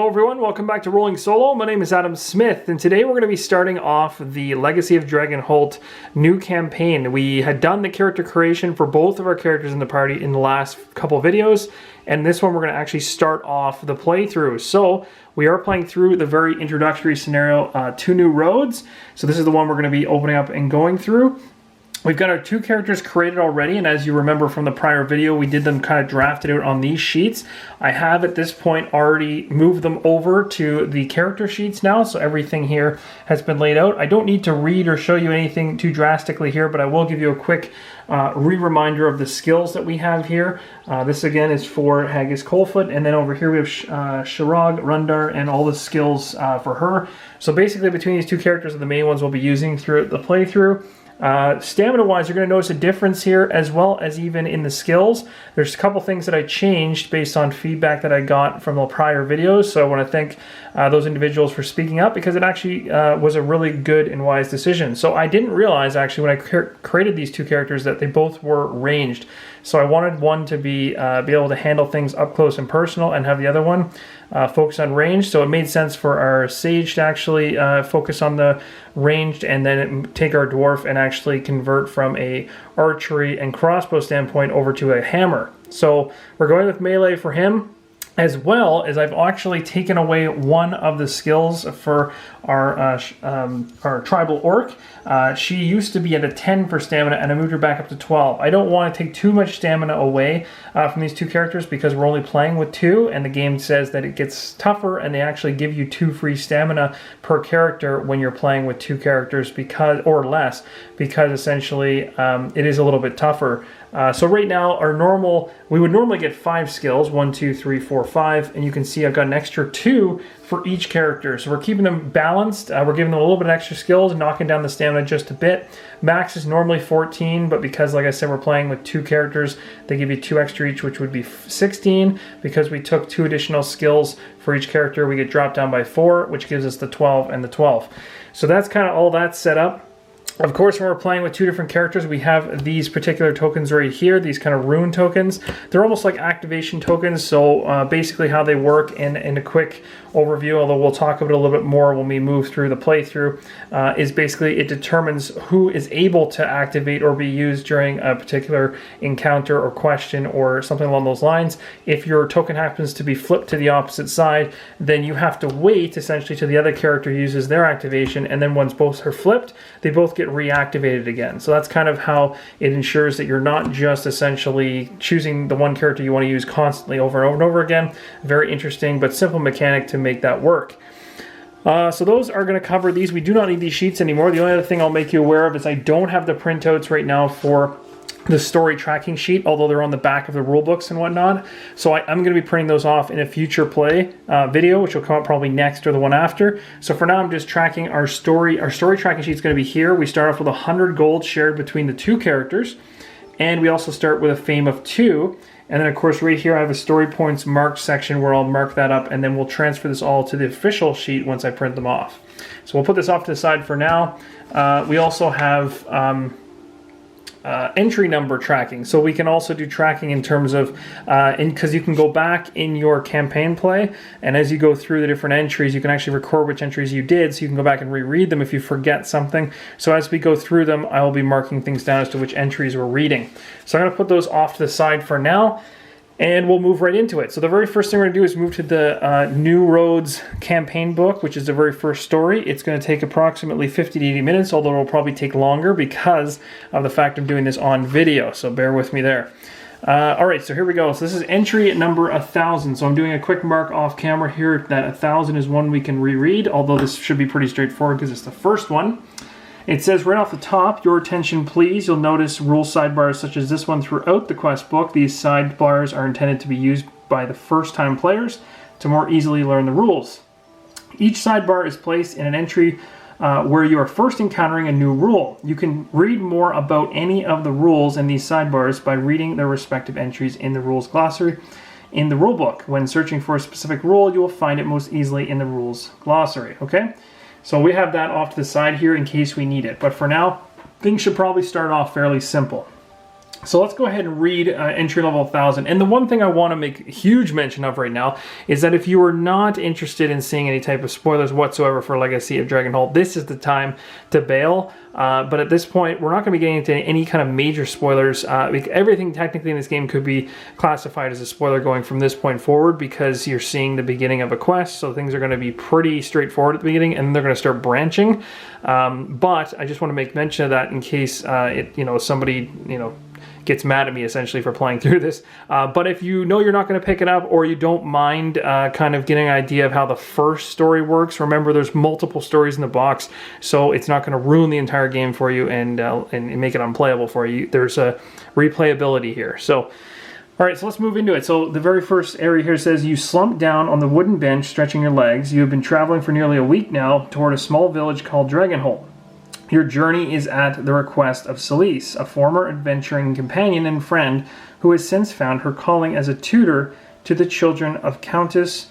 Hello everyone, welcome back to Rolling Solo. My name is Adam Smith, and today we're going to be starting off the Legacy of Dragonholt new campaign. We had done the character creation for both of our characters in the party in the last couple of videos, and this one we're going to actually start off the playthrough. So we are playing through the very introductory scenario, Two New Roads. So this is the one we're going to be opening up and going through. We've got our two characters created already, and as you remember from the prior video, we did them kind of drafted out on these sheets. I have at this point already moved them over to the character sheets now, so everything here has been laid out. I don't need to read or show you anything too drastically here, but I will give you a quick reminder of the skills that we have here. This again is for Haggis Coldfoot, and then over here we have Shirag, Rundar, and all the skills for her. So basically between these two characters are the main ones we'll be using throughout the playthrough. Stamina-wise, you're going to notice a difference here, as well as even in the skills. There's a couple things that I changed based on feedback that I got from the prior videos, so I want to thank those individuals for speaking up, because it actually was a really good and wise decision. So I didn't realize, actually, when I created these two characters, that they both were ranged. So I wanted one to be able to handle things up close and personal, and have the other one focus on range. So it made sense for our sage to actually focus on the ranged, and then take our dwarf and actually convert from a archery and crossbow standpoint over to a hammer. So we're going with melee for him, as well as I've actually taken away one of the skills for our tribal orc. She used to be at a 10 for stamina, and I moved her back up to 12. I don't want to take too much stamina away from these two characters, because we're only playing with two, and the game says that it gets tougher, and they actually give you 2 free stamina per character when you're playing with 2 characters, or less, because essentially it is a little bit tougher. So right now, we would normally get 5 skills, 1, 2, 3, 4, 5, and you can see I've got an extra 2 for each character. So we're keeping them balanced. We're giving them a little bit of extra skills, knocking down the stamina just a bit. Max is normally 14, but because, like I said, we're playing with 2 characters, they give you 2 extra each, which would be 16. Because we took 2 additional skills for each character, we get dropped down by 4, which gives us the 12 and the 12. So that's kind of all that set up. Of course, when we're playing with 2 different characters, we have these particular tokens right here, these kind of Rouen tokens. They're almost like activation tokens, so basically how they work in a quick overview, although we'll talk about it a little bit more when we move through the playthrough, is basically it determines who is able to activate or be used during a particular encounter or question or something along those lines. If your token happens to be flipped to the opposite side, then you have to wait essentially till the other character uses their activation, and then once both are flipped, they both get reactivated again. So that's kind of how it ensures that you're not just essentially choosing the one character you want to use constantly over and over and over again. Very interesting but simple mechanic to make that work. So those are going to cover these. We do not need these sheets anymore. The only other thing I'll make you aware of is I don't have the printouts right now for the story tracking sheet, although they're on the back of the rule books and whatnot. So I'm going to be printing those off in a future play video, which will come up probably next or the one after. So for now, I'm just tracking our story. Our story tracking sheet is going to be here. We start off with 100 gold shared between the 2 characters, and we also start with a fame of 2. And then, of course, right here I have a story points marked section where I'll mark that up, and then we'll transfer this all to the official sheet once I print them off. So we'll put this off to the side for now. We also have entry number tracking, so we can also do tracking in terms of because you can go back in your campaign play, and as you go through the different entries, you can actually record which entries you did, so you can go back and reread them if you forget something. So as we go through them, I will be marking things down as to which entries we're reading. So I'm going to put those off to the side for now, and we'll move right into it. So the very first thing we're going to do is move to the New Roads campaign book, which is the very first story. It's going to take approximately 50 to 80 minutes, although it'll probably take longer because of the fact I'm doing this on video, so bear with me there. Alright, so here we go. So this is entry number 1000. So I'm doing a quick mark off camera here that 1000 is one we can reread, although this should be pretty straightforward because it's the first one. It says right off the top, your attention please. You'll notice rule sidebars such as this one throughout the quest book. These sidebars are intended to be used by the first time players to more easily learn the rules. Each sidebar is placed in an entry where you are first encountering a new rule. You can read more about any of the rules in these sidebars by reading their respective entries in the rules glossary in the rulebook. When searching for a specific rule, you will find it most easily in the rules glossary. Okay? So we have that off to the side here in case we need it. But for now, things should probably start off fairly simple. So let's go ahead and read entry level 1000. And the one thing I want to make huge mention of right now is that if you are not interested in seeing any type of spoilers whatsoever for Legacy of Dragonholt, this is the time to bail. But at this point, we're not going to be getting into any kind of major spoilers. Everything technically in this game could be classified as a spoiler going from this point forward, because you're seeing the beginning of a quest, so things are going to be pretty straightforward at the beginning, and they're going to start branching. But I just want to make mention of that in case somebody gets mad at me essentially for playing through this. But if you know you're not going to pick it up, or you don't mind kind of getting an idea of how the first story works, remember there's multiple stories in the box, so it's not going to ruin the entire game for you and make it unplayable for you. There's a replayability here. So all right, so let's move into it. So the very first area here says, you slumped down on the wooden bench stretching your legs. You have been traveling for nearly a week now toward a small village called Dragonholt. Your journey is at the request of Celise, a former adventuring companion and friend who has since found her calling as a tutor to the children of Countess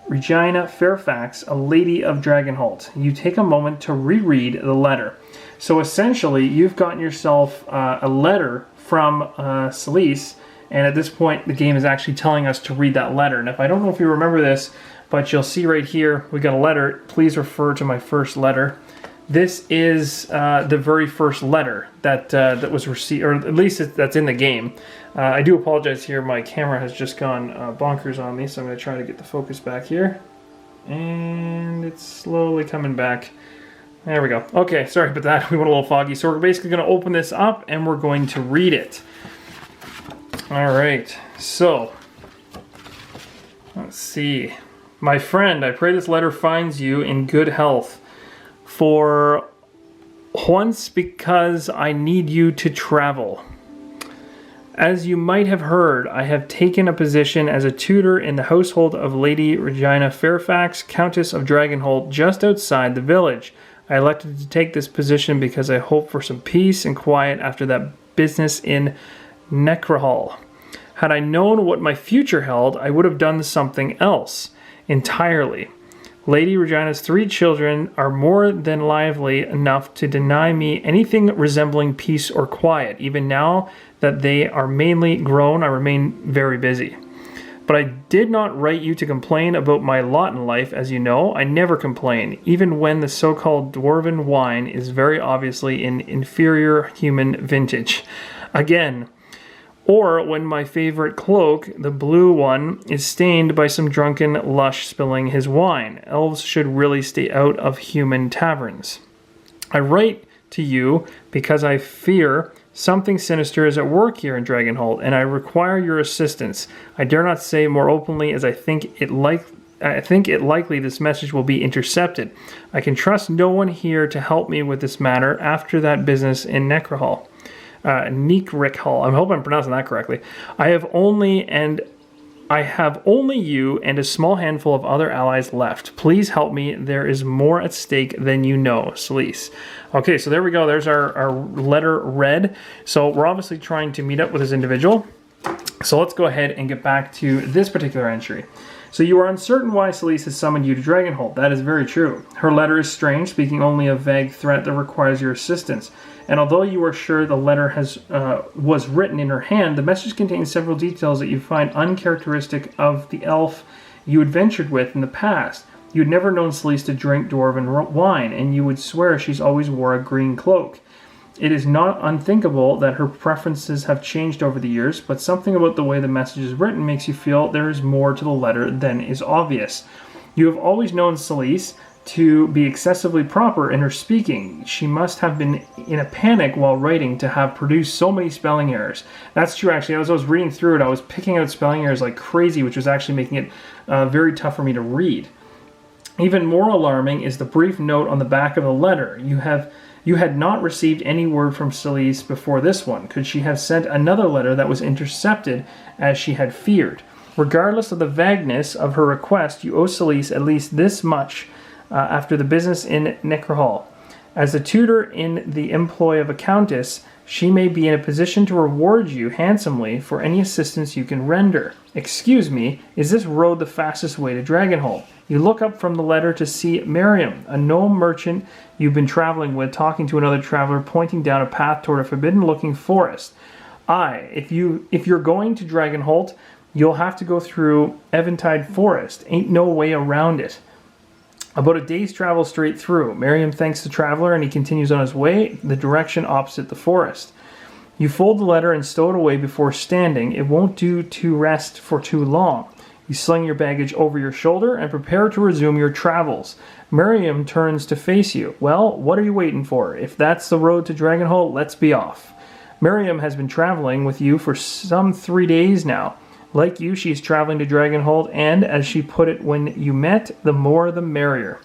Regina Fairfax, a lady of Dragonholt. You take a moment to reread the letter. So essentially, you've gotten yourself a letter from Celise, and at this point, the game is actually telling us to read that letter. And I don't know if you remember this, but you'll see right here, we got a letter. Please refer to my first letter. This is the very first letter that was received, or at least that's in the game. I do apologize here. My camera has just gone bonkers on me, so I'm going to try to get the focus back here. And it's slowly coming back. There we go. Okay, sorry about that. We went a little foggy. So we're basically going to open this up, and we're going to read it. All right, so let's see. My friend, I pray this letter finds you in good health. For once, because I need you to travel. As you might have heard, I have taken a position as a tutor in the household of Lady Regina Fairfax, Countess of Dragonholt, just outside the village. I elected to take this position because I hope for some peace and quiet after that business in Necrohall. Had I known what my future held, I would have done something else entirely. Lady Regina's 3 children are more than lively enough to deny me anything resembling peace or quiet. Even now that they are mainly grown, I remain very busy. But I did not write you to complain about my lot in life, as you know. I never complain, even when the so-called dwarven wine is very obviously in inferior human vintage. Again, or when my favorite cloak, the blue one, is stained by some drunken lush spilling his wine. Elves should really stay out of human taverns. I write to you because I fear something sinister is at work here in Dragonholt, and I require your assistance. I dare not say more openly, as I think it likely this message will be intercepted. I can trust no one here to help me with this matter after that business in Necrohall. Necrohall. I hope I'm pronouncing that correctly. I have only you and a small handful of other allies left. Please help me. There is more at stake than you know, Celise. Okay, so there we go. There's our letter read. So we're obviously trying to meet up with this individual. So let's go ahead and get back to this particular entry. So you are uncertain why Celise has summoned you to Dragonholt. That is very true. Her letter is strange, speaking only of vague threat that requires your assistance. And although you are sure the letter was written in her hand, the message contains several details that you find uncharacteristic of the elf you adventured with in the past. You had never known Celise to drink dwarven wine, and you would swear she's always wore a green cloak. It is not unthinkable that her preferences have changed over the years, but something about the way the message is written makes you feel there is more to the letter than is obvious. You have always known Celise to be excessively proper in her speaking. She must have been in a panic while writing to have produced so many spelling errors. That's true, actually. As I was reading through it, I was picking out spelling errors like crazy, which was actually making it very tough for me to read. Even more alarming is the brief note on the back of the letter. You had not received any word from Celise before this one. Could she have sent another letter that was intercepted as she had feared? Regardless of the vagueness of her request, you owe Celise at least this much after the business in Necrohall. As a tutor in the employ of a countess, she may be in a position to reward you handsomely for any assistance you can render. Excuse me, is this road the fastest way to Dragonholt? You look up from the letter to see Miriam, a gnome merchant you've been traveling with, talking to another traveler, pointing down a path toward a forbidden-looking forest. If you're going to Dragonholt, you'll have to go through Eventide Forest. Ain't no way around it. About a day's travel straight through. Miriam thanks the traveler and he continues on his way, the direction opposite the forest. You fold the letter and stow it away before standing. It won't do to rest for too long. You sling your baggage over your shoulder and prepare to resume your travels. Miriam turns to face you. Well, what are you waiting for? If that's the road to Dragonholt, let's be off. Miriam has been traveling with you for some 3 days now. Like you, she's traveling to Dragonholt, and, as she put it when you met, the more the merrier.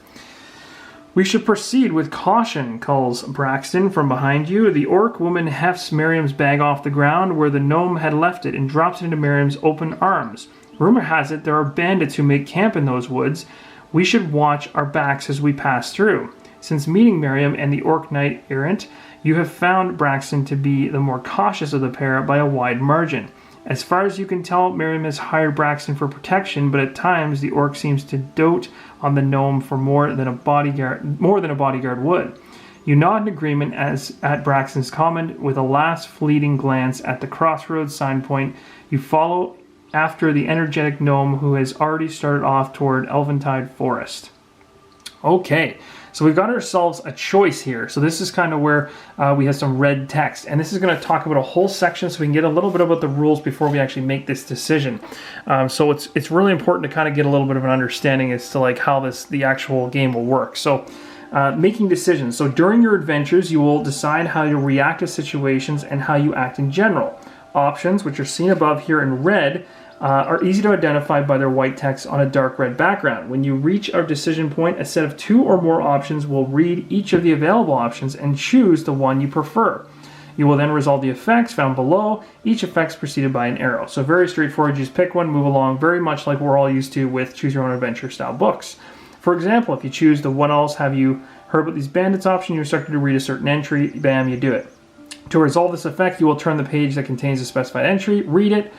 We should proceed with caution, calls Braxton from behind you. The orc woman hefts Miriam's bag off the ground where the gnome had left it and drops it into Miriam's open arms. Rumor has it there are bandits who make camp in those woods. We should watch our backs as we pass through. Since meeting Miriam and the orc knight errant, you have found Braxton to be the more cautious of the pair by a wide margin. As far as you can tell, Miriam has hired Braxton for protection, but at times the orc seems to dote on the gnome for more than a bodyguard would. You nod in agreement as at Braxton's comment. With a last fleeting glance at the crossroads sign point, you follow after the energetic gnome who has already started off toward Eventide Forest. Okay. So we've got ourselves a choice here. So this is kind of where we have some red text. And this is going to talk about a whole section so we can get a little bit about the rules before we actually make this decision. So it's really important to kind of get a little bit of an understanding as to like how the actual game will work. So making decisions. So during your adventures, you will decide how you react to situations and how you act in general. Options, which are seen above here in red, are easy to identify by their white text on a dark red background. When you reach our decision point, a set of 2 or more options will read each of the available options and choose the one you prefer. You will then resolve the effects found below. Each effect is preceded by an arrow. So very straightforward. You just pick one, move along, very much like we're all used to with Choose Your Own Adventure style books. For example, if you choose the what else have you heard about these bandits option, you're instructed to read a certain entry, bam, you do it. To resolve this effect, you will turn the page that contains a specified entry, read it,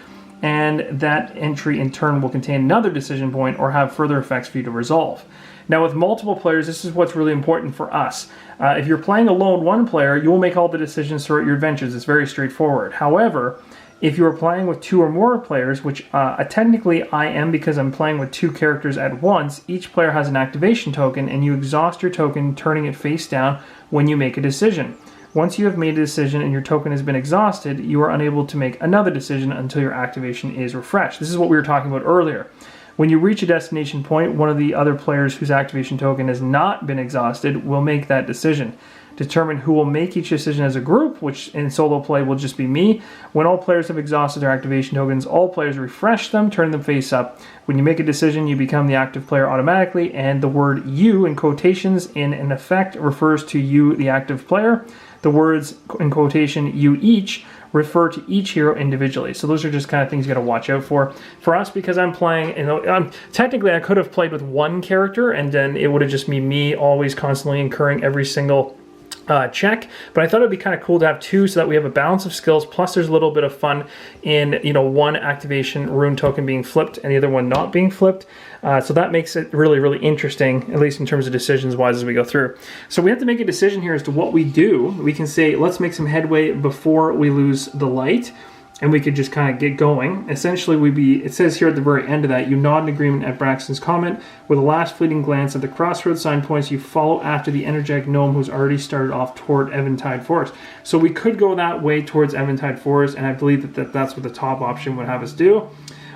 and that entry in turn will contain another decision point or have further effects for you to resolve. Now with multiple players, this is what's really important for us. If you're playing alone one player, you will make all the decisions throughout your adventures. It's very straightforward. However, if you are playing with 2 or more players, which technically I am because I'm playing with 2 characters at once, each player has an activation token and you exhaust your token turning it face down when you make a decision. Once you have made a decision and your token has been exhausted, you are unable to make another decision until your activation is refreshed. This is what we were talking about earlier. When you reach a destination point, one of the other players whose activation token has not been exhausted will make that decision. Determine who will make each decision as a group, which in solo play will just be me. When all players have exhausted their activation tokens, all players refresh them, turn them face up. When you make a decision, you become the active player automatically, and the word you in quotations in an effect refers to you, the active player. The words in quotation you each refer to each hero individually. So those are just kind of things you got to watch out for. For us, because I'm playing, technically I could have played with one character and then it would have just been me always constantly incurring every single check, but I thought it'd be kind of cool to have 2 so that we have a balance of skills, plus there's a little bit of fun in one activation rune token being flipped and the other one not being flipped. So that makes it really, really interesting, at least in terms of decisions wise as we go through. So we have to make a decision here as to what we do. We can say, let's make some headway before we lose the light, and we could just kind of get going. Essentially, it says here at the very end of that, you nod in agreement at Braxton's comment. With a last fleeting glance at the crossroads sign points, you follow after the energetic gnome who's already started off toward Eventide Forest. So we could go that way towards Eventide Forest, and I believe that's what the top option would have us do.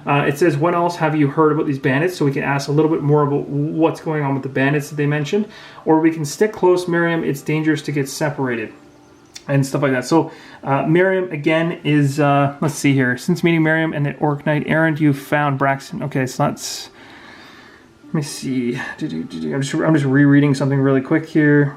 It says, what else have you heard about these bandits? So we can ask a little bit more about what's going on with the bandits that they mentioned. Or we can stick close, Miriam. It's dangerous to get separated. And stuff like that. So Miriam, again, is, let's see here. Since meeting Miriam and the Orc Knight errant, you found Braxton. Okay, so let's, let me see. I'm just rereading something really quick here.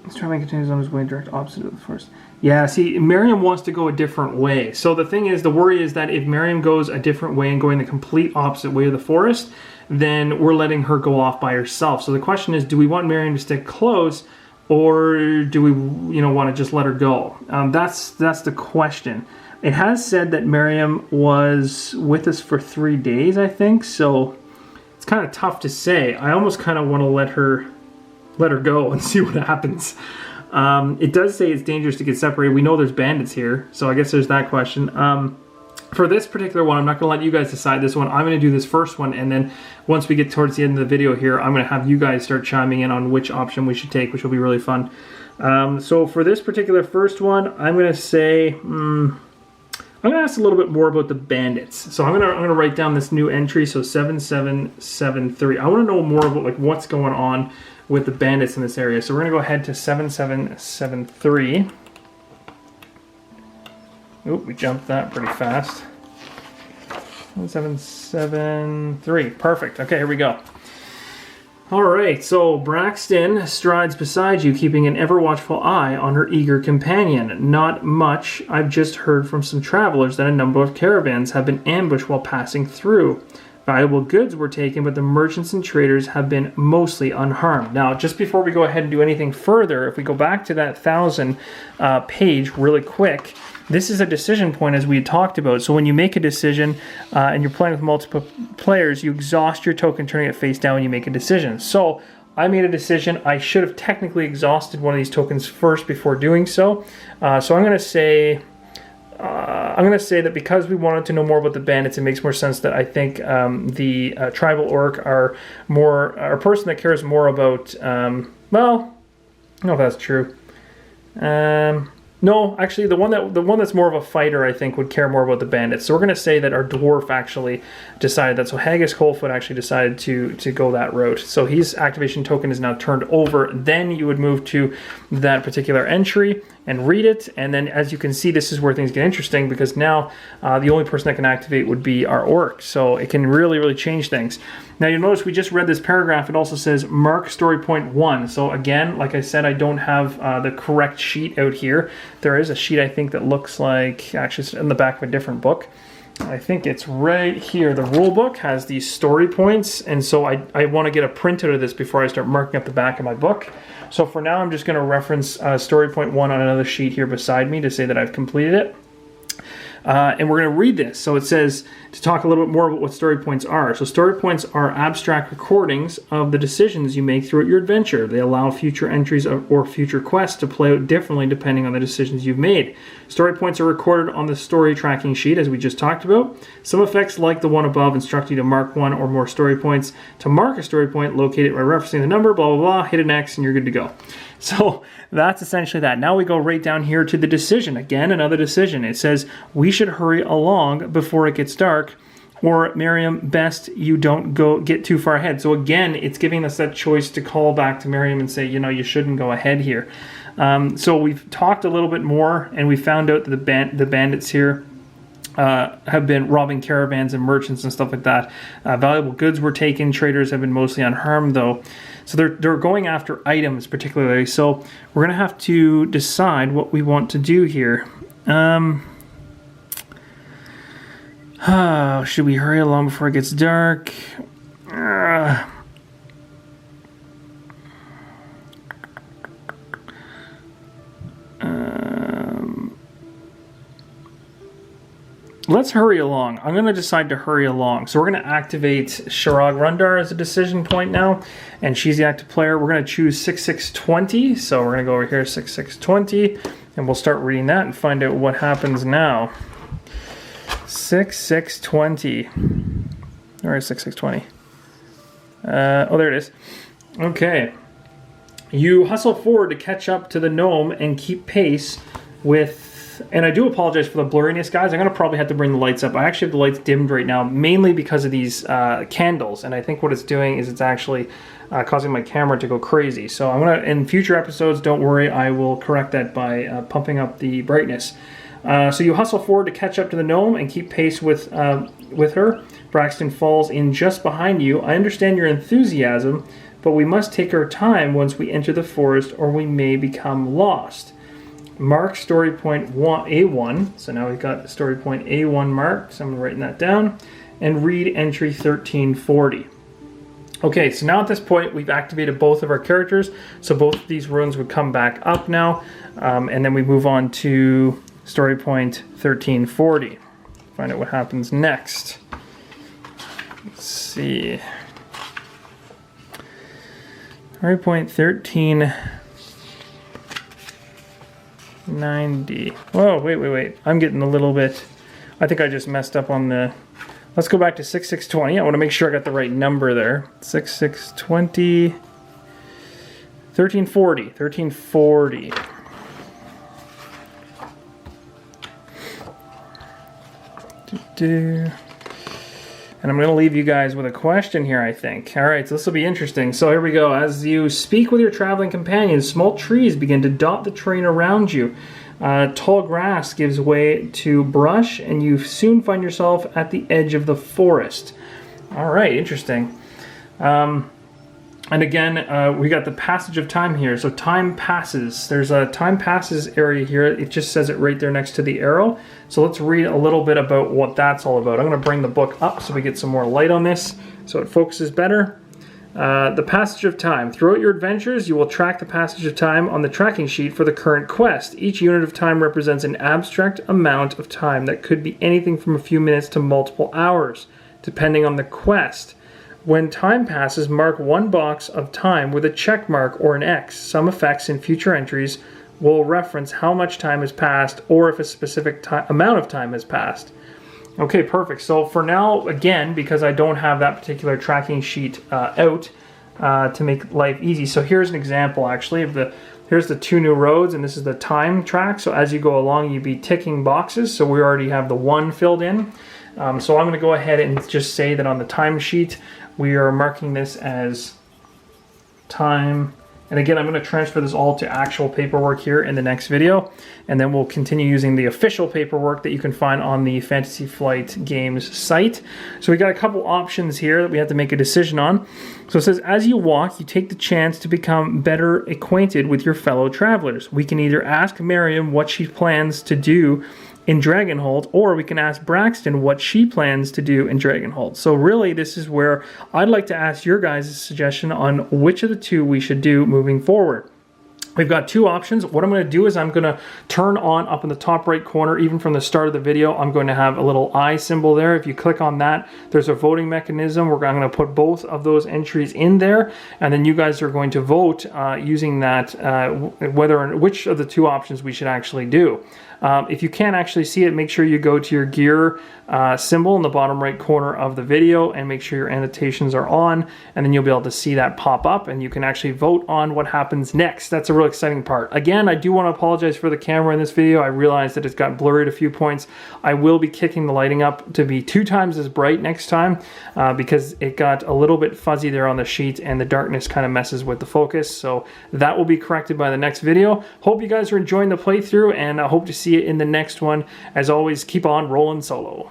Let's try and continue on his way direct opposite of the forest. Yeah, see, Miriam wants to go a different way. So the thing is, the worry is that if Miriam goes a different way and going the complete opposite way of the forest, then we're letting her go off by herself. So the question is, do we want Miriam to stick close, or do we, want to just let her go? That's the question. It has said that Miriam was with us for 3 days, I think. So it's kind of tough to say. I almost kind of want to let her go and see what happens. It does say it's dangerous to get separated. We know there's bandits here, so I guess there's that question. For this particular one, I'm not going to let you guys decide this one. I'm going to do this first one, and then once we get towards the end of the video here, I'm going to have you guys start chiming in on which option we should take, which will be really fun. So for this particular first one, I'm going to say, I'm going to ask a little bit more about the bandits. So I'm going to write down this new entry, so 7773. I want to know more about like what's going on with the bandits in this area. So we're going to go ahead to 7773. Oop, we jumped that pretty fast. 773. Perfect. Okay, here we go. Alright, so Braxton strides beside you, keeping an ever-watchful eye on her eager companion. Not much. I've just heard from some travelers that a number of caravans have been ambushed while passing through. Valuable goods were taken, but the merchants and traders have been mostly unharmed. Now, just before we go ahead and do anything further, if we go back to that 1000 page really quick, this is a decision point as we had talked about. So when you make a decision and you're playing with multiple players, you exhaust your token, turning it face down when you make a decision. So I made a decision. I should have technically exhausted one of these tokens first before doing so. So I'm going to say that because we wanted to know more about the bandits, it makes more sense that I think the tribal orc are a person that cares more about, well, I don't know if that's true. No, actually, the one that's more of a fighter, I think, would care more about the bandits. So we're going to say that our dwarf actually decided that. So Haggis Coldfoot actually decided to go that route. So his activation token is now turned over. Then you would move to that particular entry and read it. And then, as you can see, this is where things get interesting, because now the only person that can activate would be our orc. So it can really, really change things. Now you'll notice we just read this paragraph. It also says mark story point 1. So again, like I said, I don't have the correct sheet out here. There is a sheet, I think, that looks like, actually it's in the back of a different book. I think it's right here. The rule book has these story points, and so I want to get a printout of this before I start marking up the back of my book. So for now, I'm just going to reference story point 1 on another sheet here beside me to say that I've completed it. And we're going to read this. So it says to talk a little bit more about what story points are. So story points are abstract recordings of the decisions you make throughout your adventure. They allow future entries or future quests to play out differently depending on the decisions you've made. Story points are recorded on the story tracking sheet, as we just talked about. Some effects, like the one above, instruct you to mark one or more story points. To mark a story point, locate it by referencing the number, blah, blah, blah, hit an X, and you're good to go. So that's essentially that. Now we go right down here to the decision. Again, another decision. It says we should hurry along before it gets dark, or Miriam, best you don't get too far ahead. So again, it's giving us that choice to call back to Miriam and say, you know, you shouldn't go ahead here. So we've talked a little bit more, and we found out that the bandits here have been robbing caravans and merchants and stuff like that. Valuable goods were taken. Traders have been mostly unharmed, though. So they're going after items particularly. So we're going to have to decide what we want to do here. Should we hurry along before it gets dark? Let's hurry along. I'm going to decide to hurry along. So we're going to activate Sharag Rundar as a decision point now, and she's the active player. We're going to choose 6620. So we're going to go over here, 6620, and we'll start reading that and find out what happens now. 6620. Where is 6620? Oh, there it is. Okay. You hustle forward to catch up to the gnome and keep pace with... And I do apologize for the blurriness, guys. I'm going to probably have to bring the lights up. I actually have the lights dimmed right now, mainly because of these candles. And I think what it's doing is it's actually causing my camera to go crazy. So I'm going to, in future episodes, don't worry, I will correct that by pumping up the brightness. So you hustle forward to catch up to the gnome and keep pace with her. Braxton falls in just behind you. I understand your enthusiasm, but we must take our time once we enter the forest, or we may become lost. Mark story point A1. So now we've got story point A1 marked. So I'm writing that down. And read entry 1340. Okay, so now at this point we've activated both of our characters. So both of these runes would come back up now. And then we move on to story point 1340. Find out what happens next. Let's see. Story point 1340. 90. Whoa, wait. I'm getting a little bit... I think I just messed up on the... Let's go back to 6620. I want to make sure I got the right number there. 6620... 1340. 1340. And I'm going to leave you guys with a question here, I think. All right, so this will be interesting. So here we go. As you speak with your traveling companions, small trees begin to dot the terrain around you. Tall grass gives way to brush, and you soon find yourself at the edge of the forest. All right, interesting. And again, we got the passage of time here. So time passes. There's a time passes area here. It just says it right there next to the arrow. So let's read a little bit about what that's all about. I'm going to bring the book up so we get some more light on this so it focuses better. The passage of time. Throughout your adventures, you will track the passage of time on the tracking sheet for the current quest. Each unit of time represents an abstract amount of time that could be anything from a few minutes to multiple hours, depending on the quest. When time passes, mark one box of time with a check mark or an X. Some effects in future entries will reference how much time has passed or if a specific amount of time has passed. Okay, perfect. So for now, again, because I don't have that particular tracking sheet out to make life easy. So here's an example, actually, of here's the 2 new roads, and this is the time track. So as you go along, you'd be ticking boxes. So we already have the 1 filled in. So I'm going to go ahead and just say that on the time sheet, we are marking this as time. And again, I'm going to transfer this all to actual paperwork here in the next video. And then we'll continue using the official paperwork that you can find on the Fantasy Flight Games site. So we got a couple options here that we have to make a decision on. So it says, as you walk, you take the chance to become better acquainted with your fellow travelers. We can either ask Miriam what she plans to do in Dragonholt, or we can ask Braxton what she plans to do in Dragonholt. So really, this is where I'd like to ask your guys' suggestion on which of the two we should do moving forward. We've got 2 options. What I'm going to do is I'm going to turn on up in the top right corner, even from the start of the video, I'm going to have a little eye symbol there. If you click on that, there's a voting mechanism. I'm going to put both of those entries in there, and then you guys are going to vote using that which of the 2 options we should actually do. If you can't actually see it, make sure you go to your gear symbol in the bottom right corner of the video and make sure your annotations are on, and then you'll be able to see that pop up and you can actually vote on what happens next. That's a real exciting part. Again, I do want to apologize for the camera in this video. I realized that it's got blurry at a few points. I will be kicking the lighting up to be 2 times as bright next time because it got a little bit fuzzy there on the sheet and the darkness kind of messes with the focus. So that will be corrected by the next video. Hope you guys are enjoying the playthrough, and I hope to see you in the next one. As always, keep on rolling solo.